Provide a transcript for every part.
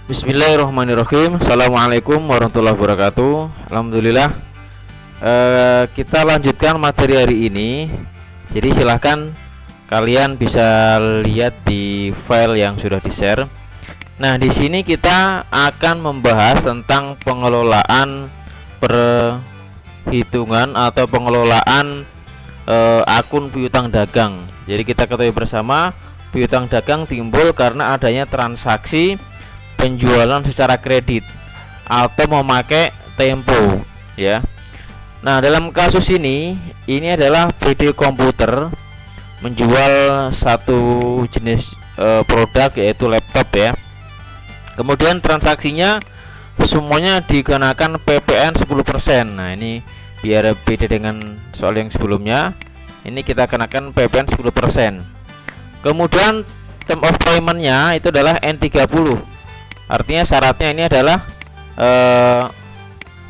Bismillahirrahmanirrahim. Assalamualaikum warahmatullahi wabarakatuh. Alhamdulillah. Kita lanjutkan materi hari ini. Jadi silahkan kalian bisa lihat di file yang sudah di-share. Nah, di sini kita akan membahas tentang pengelolaan perhitungan atau pengelolaan akun piutang dagang. Jadi kita ketahui bersama, piutang dagang timbul karena adanya transaksi penjualan secara kredit atau memakai tempo, ya. Nah, dalam kasus ini adalah PD Komputer menjual satu jenis produk, yaitu laptop, ya. Kemudian transaksinya semuanya dikenakan PPN 10%. Nah, ini biar beda dengan soal yang sebelumnya. Ini kita kenakan PPN 10%. Kemudian term of payment-nya itu adalah N30. Artinya syaratnya ini adalah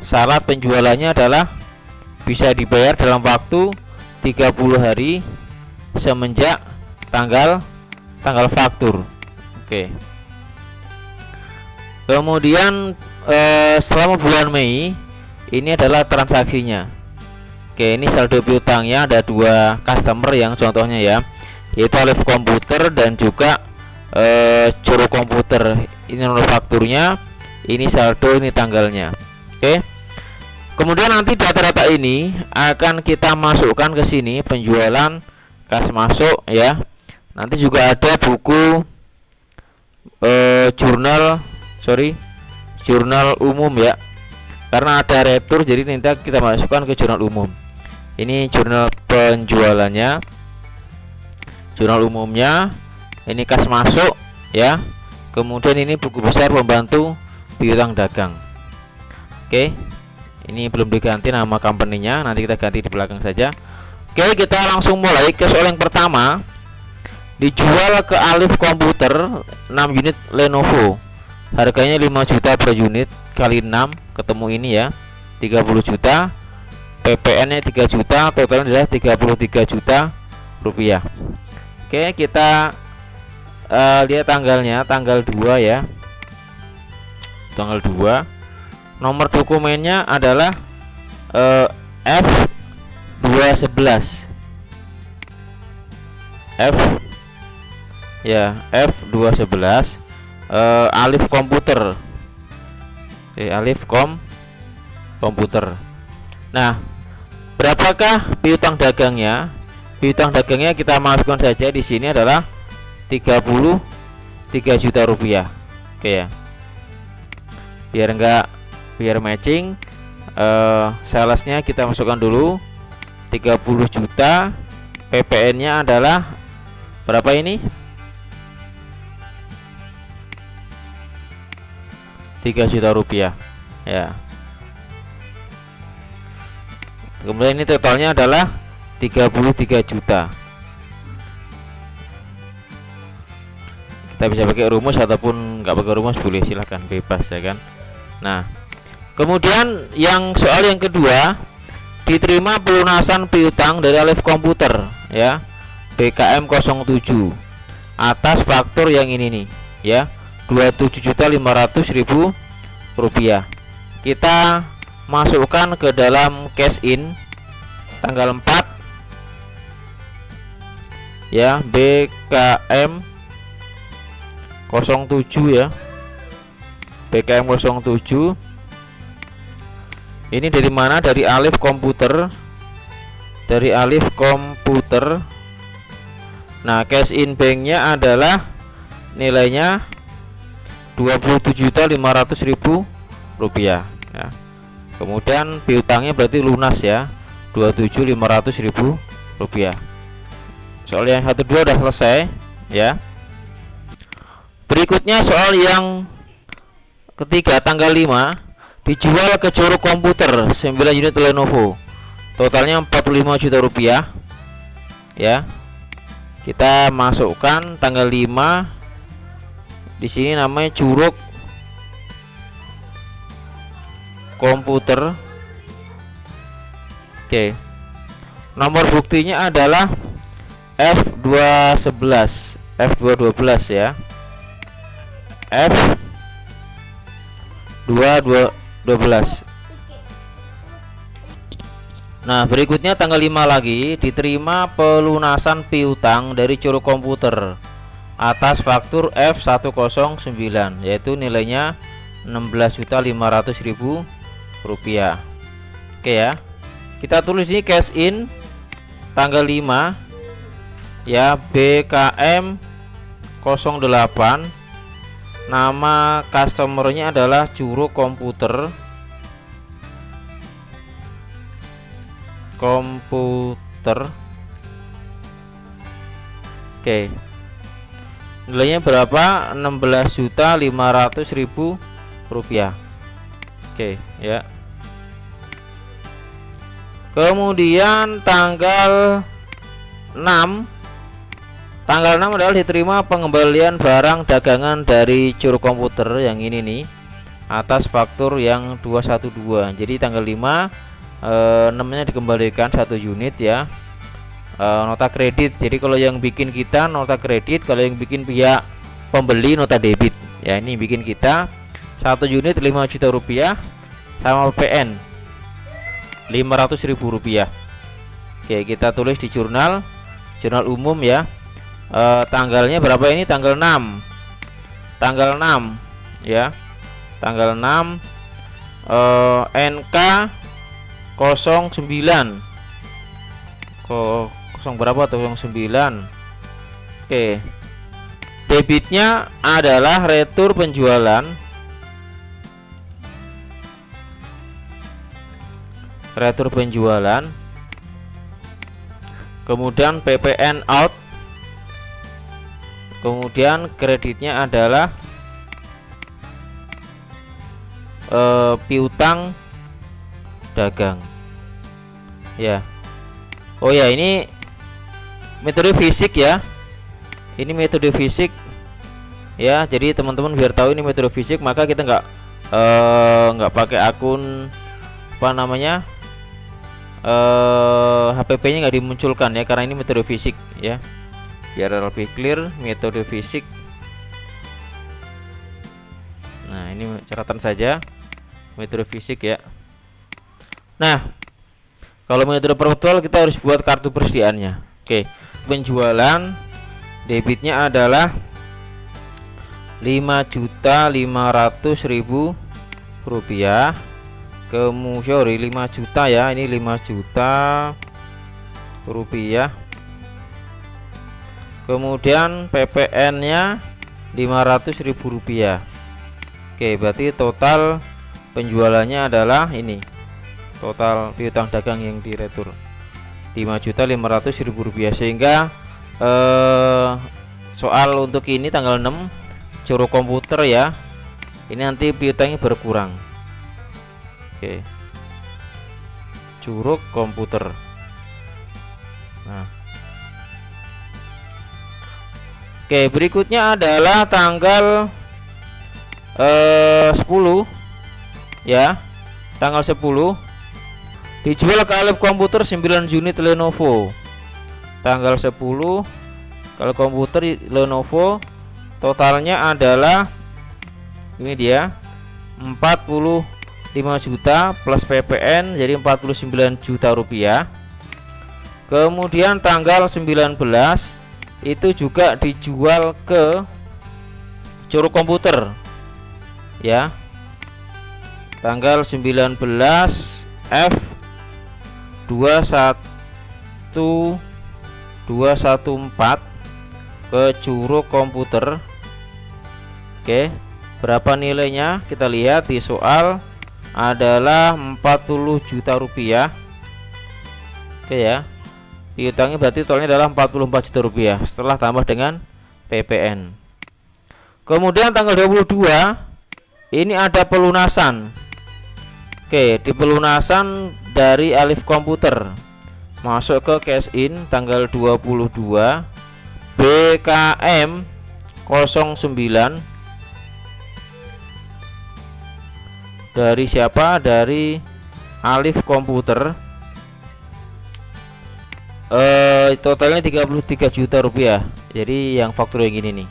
syarat penjualannya adalah bisa dibayar dalam waktu 30 hari semenjak tanggal faktur. Oke. Kemudian selama bulan Mei ini adalah transaksinya. Oke, ini saldo piutangnya ada dua customer yang contohnya, ya, yaitu Alif Komputer dan juga Coro Komputer. Ini nomor fakturnya, ini saldo, ini tanggalnya. Oke. Kemudian nanti data-data ini akan kita masukkan ke sini, penjualan, kas masuk, ya. Nanti juga ada buku jurnal umum, ya. Karena ada retur, jadi nanti kita masukkan ke jurnal umum. Ini jurnal penjualannya, jurnal umumnya, ini kas masuk, ya. Kemudian ini buku besar pembantu piutang dagang. Oke, ini belum diganti nama company-nya, nanti kita ganti di belakang saja. Oke, kita langsung mulai ke soal yang pertama. Dijual ke Alif Komputer 6 unit Lenovo, harganya 5 juta per unit, kali 6, ketemu ini, ya, 30 juta. PPN nya 3 juta, totalnya adalah 33 juta rupiah. Oke, kita lihat tanggalnya, tanggal 2, ya, tanggal 2. Nomor dokumennya adalah F211, F211, Alif Komputer, Alif Komputer. Nah, berapakah piutang dagangnya? Piutang dagangnya kita masukkan saja di sini adalah 33 juta rupiah. Oke, ya, biar matching, salesnya kita masukkan dulu 30 juta. PPN nya adalah berapa ini? 3 juta rupiah, ya. Kemudian ini totalnya adalah 33 juta. Kita bisa pakai rumus ataupun nggak pakai rumus, boleh, silahkan, bebas, ya kan. Nah, kemudian yang soal yang kedua, diterima pelunasan piutang dari Alif Komputer, ya, BKM 07 atas faktur yang ini nih, ya, 27.500.000 rupiah. Kita masukkan ke dalam cash in tanggal 4, ya, BKM 07, ya, BKM 07. Ini dari mana? Dari Alif Komputer, dari Alif Komputer. Nah, cash in banknya adalah nilainya 27.500.000 rupiah, ya. Kemudian piutangnya berarti lunas, ya, 27.500.000 rupiah. Soal yang 1-2 udah selesai, ya. Berikutnya soal yang ketiga, tanggal 5, dijual ke Coro Komputer 9 unit Lenovo, totalnya 45 juta rupiah, ya. Kita masukkan tanggal 5 di sini, namanya Curug Komputer. Oke. Nomor buktinya adalah F211, F212, ya. 12. Nah, berikutnya tanggal 5 lagi, diterima pelunasan piutang dari Curug Komputer atas faktur F109, yaitu nilainya 16.500.000 rupiah. Oke ya, kita tulis ini cash in tanggal 5 ya, BKM 08, nama customernya adalah Curug Komputer. Oke, nilainya berapa? 16.500.000 rupiah. Oke ya. Kemudian tanggal 6 adalah diterima pengembalian barang dagangan dari Curug Komputer yang ini nih, atas faktur yang 212. Jadi tanggal 5 namanya dikembalikan 1 unit ya, nota kredit. Jadi kalau yang bikin kita nota kredit, kalau yang bikin pihak pembeli nota debit ya. Ini bikin kita 1 unit 5 juta rupiah sama PPN 500.000 rupiah. Oke, kita tulis di jurnal umum ya. Tanggalnya berapa ini? Tanggal 6 ya, tanggal 6 NK 09 berapa tuh? 09. Oke, debitnya adalah retur penjualan, kemudian PPN out, kemudian kreditnya adalah piutang dagang ya. Oh ya, ini metode fisik ya, ini metode fisik ya. Jadi teman-teman biar tahu ini metode fisik, maka kita nggak pakai akun apa namanya, HPP nya nggak dimunculkan ya, karena ini metode fisik ya, biar lebih clear. Metode fisik. Nah, ini catatan saja, metode fisik ya. Nah, kalau metode perpetual kita harus buat kartu persediaannya. Oke, penjualan debitnya adalah 5.500.000 rupiah. Kemudian 5 juta ya, ini 5 juta rupiah. Kemudian PPN nya 500.000 rupiah. Oke, berarti total penjualannya adalah ini, total piutang dagang yang diretur 5.500.000 rupiah. Sehingga soal untuk ini tanggal 6 Curug Komputer ya, ini nanti piutangnya berkurang. Oke, Curug Komputer. Nah, oke, berikutnya adalah tanggal 10 ya, tanggal 10 dijual ke Alif Komputer 9 unit Lenovo. Tanggal 10 kalau komputer Lenovo totalnya adalah ini dia 45 juta plus PPN, jadi 49 juta rupiah. Kemudian tanggal 19 itu juga dijual ke Curug Komputer ya, tanggal 19 F21214 ke Curug Komputer. Oke, berapa nilainya? Kita lihat di soal, adalah 40 juta rupiah. Oke ya, piutangnya berarti totalnya adalah 44 juta rupiah setelah tambah dengan PPN. Kemudian tanggal 22 ini ada pelunasan. Oke, di pelunasan dari Alif Komputer masuk ke cash in tanggal 22 BKM 09 dari siapa? Dari Alif Komputer. Totalnya 33 juta rupiah. Jadi yang faktur yang ini nih.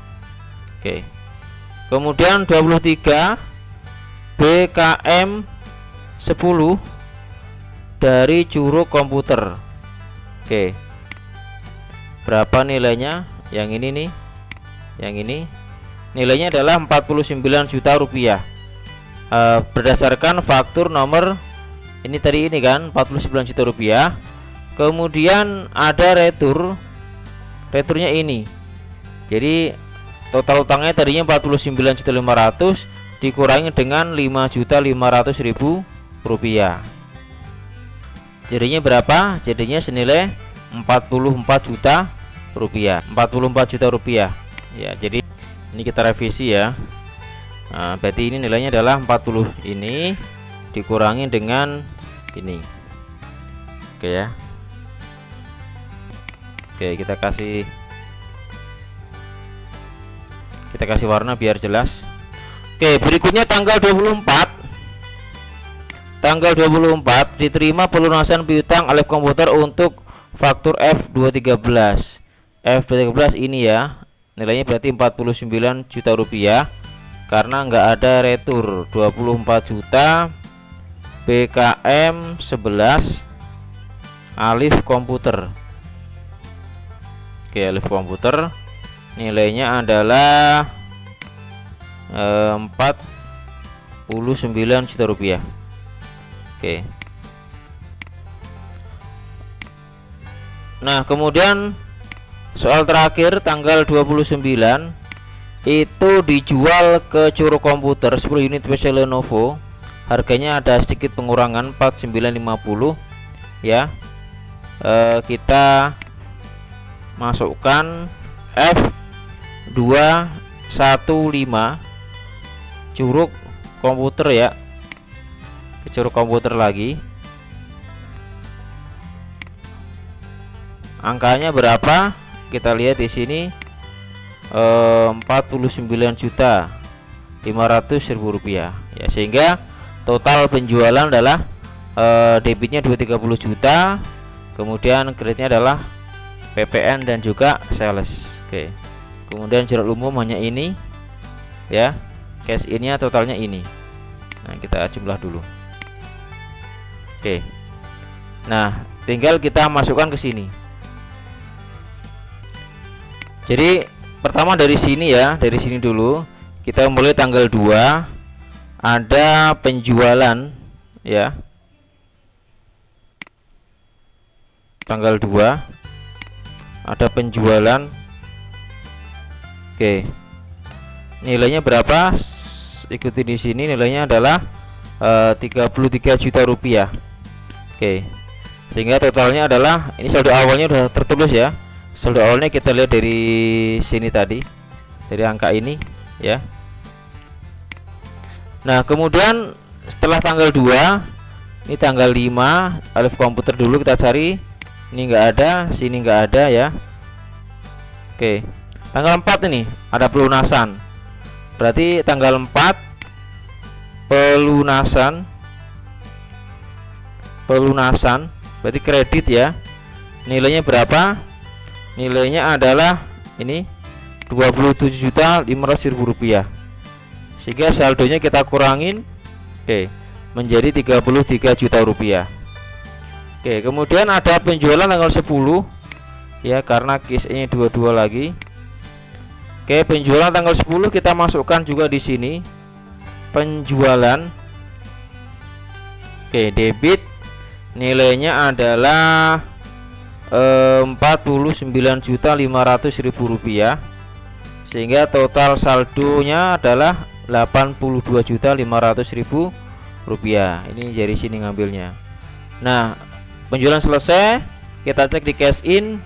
Oke. Kemudian 23 BKM 10 dari Curug Komputer. Oke, berapa nilainya? Yang ini nih, yang ini nilainya adalah 49 juta rupiah. Berdasarkan faktur nomor ini tadi, ini kan 49 juta rupiah. Kemudian ada returnya ini. Jadi total utangnya tadinya 49.500.000 dikurangi dengan 5.500.000 rupiah. Jadinya berapa? Jadinya senilai 44 juta rupiah. 44 juta rupiah. Ya, jadi ini kita revisi ya. Nah, berarti ini nilainya adalah 40 ini dikurangi dengan ini. Oke ya. Oke, kita kasih warna biar jelas. Oke, berikutnya tanggal 24 diterima pelunasan piutang oleh komputer untuk faktur F213. F213 ini ya, nilainya berarti 49 juta rupiah karena nggak ada retur. 24 juta BKM 11 Alif Komputer. Oke, Alif Komputer nilainya adalah 49 juta rupiah. Oke. Nah, kemudian soal terakhir tanggal 29 itu dijual ke Curug Komputer 10 unit PC Lenovo. Harganya ada sedikit pengurangan 4950 ya. Kita masukkan F215 Curug Komputer ya, ke Curug Komputer lagi. Angkanya berapa? Kita lihat di sini 49.500.000 rupiah ya, sehingga total penjualan adalah debitnya 230 juta, kemudian kreditnya adalah PPN dan juga sales. Oke, kemudian jual umum hanya ini ya, cash innya totalnya ini. Nah, kita jumlah dulu. Oke, nah tinggal kita masukkan ke sini. Jadi pertama dari sini ya, dari sini dulu kita mulai tanggal 2 ada penjualan ya, tanggal 2 ada penjualan. Oke, nilainya berapa? Ikuti di sini, nilainya adalah 33 juta rupiah. Oke, sehingga totalnya adalah, ini saldo awalnya sudah tertulis ya. Saldo awalnya kita lihat dari sini tadi, dari angka ini ya. Nah, kemudian setelah tanggal 2, ini tanggal 5 Alif Komputer dulu kita cari. Ini enggak ada, sini enggak ada ya. Oke, tanggal 4 ini ada pelunasan. Berarti tanggal 4 pelunasan berarti kredit ya. Nilainya berapa? Nilainya adalah ini 27.500.000 rupiah, sehingga saldonya kita kurangin menjadi 33 juta rupiah. Oke, kemudian ada penjualan tanggal 10 ya, karena case ini 22 lagi. Oke, penjualan tanggal 10 kita masukkan juga di sini penjualan. Oke, debit nilainya adalah 49.500.000 rupiah, sehingga total saldonya adalah 82.500.000 rupiah. Ini dari sini ngambilnya. Nah, penjualan selesai, kita cek di cash in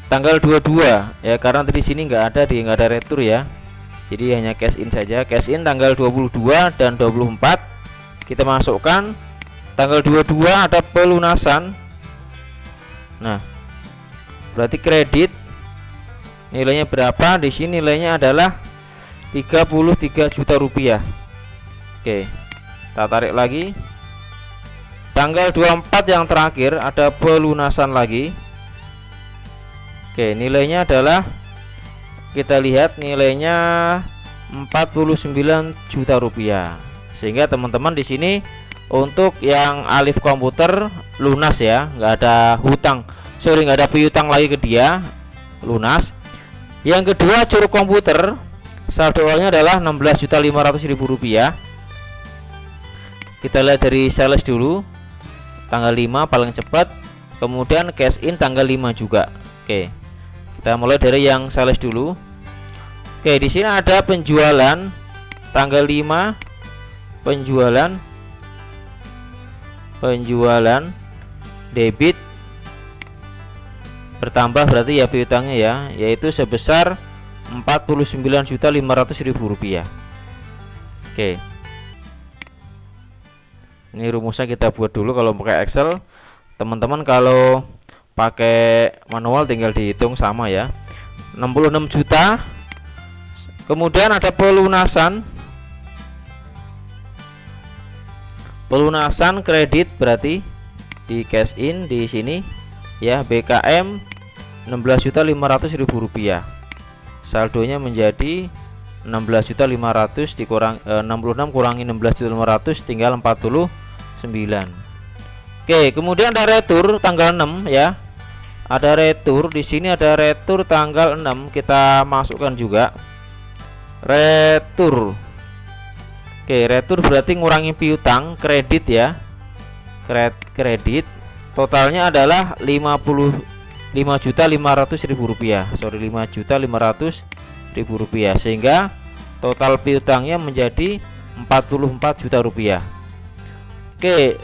tanggal 22 ya, karena tadi sini nggak ada retur ya, jadi hanya cash in saja. Cash in tanggal 22 dan 24 kita masukkan. Tanggal 22 ada pelunasan. Nah, berarti kredit nilainya berapa? Di sini nilainya adalah 33 juta rupiah. Oke, kita tarik lagi. Tanggal 24 yang terakhir ada pelunasan lagi. Oke, nilainya adalah, kita lihat nilainya 49 juta rupiah. Sehingga teman-teman di sini untuk yang Alif Komputer lunas ya, nggak ada hutang, nggak ada piutang lagi ke dia, lunas. Yang kedua, Curug Komputer saldo awalnya adalah Rp16.500.000. Kita lihat dari sales dulu, tanggal 5 paling cepat, kemudian cash in tanggal 5 juga. Oke, kita mulai dari yang sales dulu. Oke, di sini ada penjualan tanggal 5, penjualan debit bertambah berarti ya piutangnya ya, yaitu sebesar Rp49.500.000. Oke, ini rumusnya kita buat dulu. Kalau pakai Excel, teman-teman kalau pakai manual tinggal dihitung sama ya. 66 juta. Kemudian ada pelunasan kredit, berarti di cash in di sini ya, BKM Rp16.500.000. Saldonya menjadi 16.500 dikurang 66 kurangi 16.500 tinggal 49. Oke, kemudian ada retur tanggal 6 ya. Ada retur di sini, ada retur tanggal 6, kita masukkan juga retur. Oke, retur berarti ngurangi piutang kredit ya. Kredit totalnya adalah Rp5.500.000. Sorry, Rp5.500.000, sehingga total piutangnya menjadi Rp44 juta. Oke,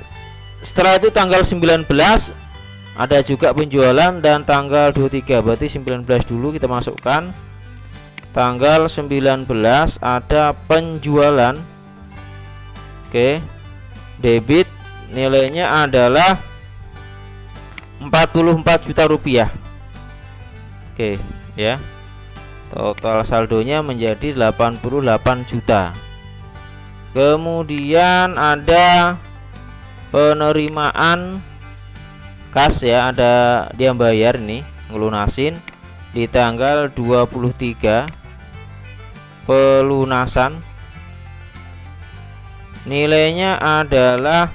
setelah itu tanggal 19 ada juga penjualan, dan tanggal 23 berarti 19 dulu kita masukkan. Tanggal 19 ada penjualan. Oke, debit nilainya adalah Rp44 juta. Oke ya, total saldonya menjadi 88 juta. Kemudian ada penerimaan kas ya, ada dia bayar nih, ngelunasin di tanggal 23, pelunasan nilainya adalah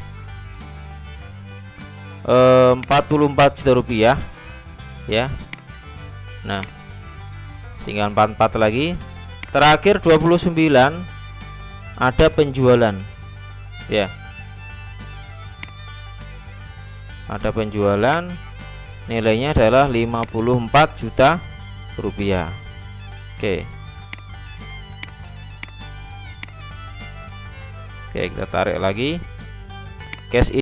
Rp44 juta ya. Nah, tinggal 44 lagi. Terakhir 29 ada penjualan ya, ada penjualan nilainya adalah Rp54 juta. Oke, kita tarik lagi cash in.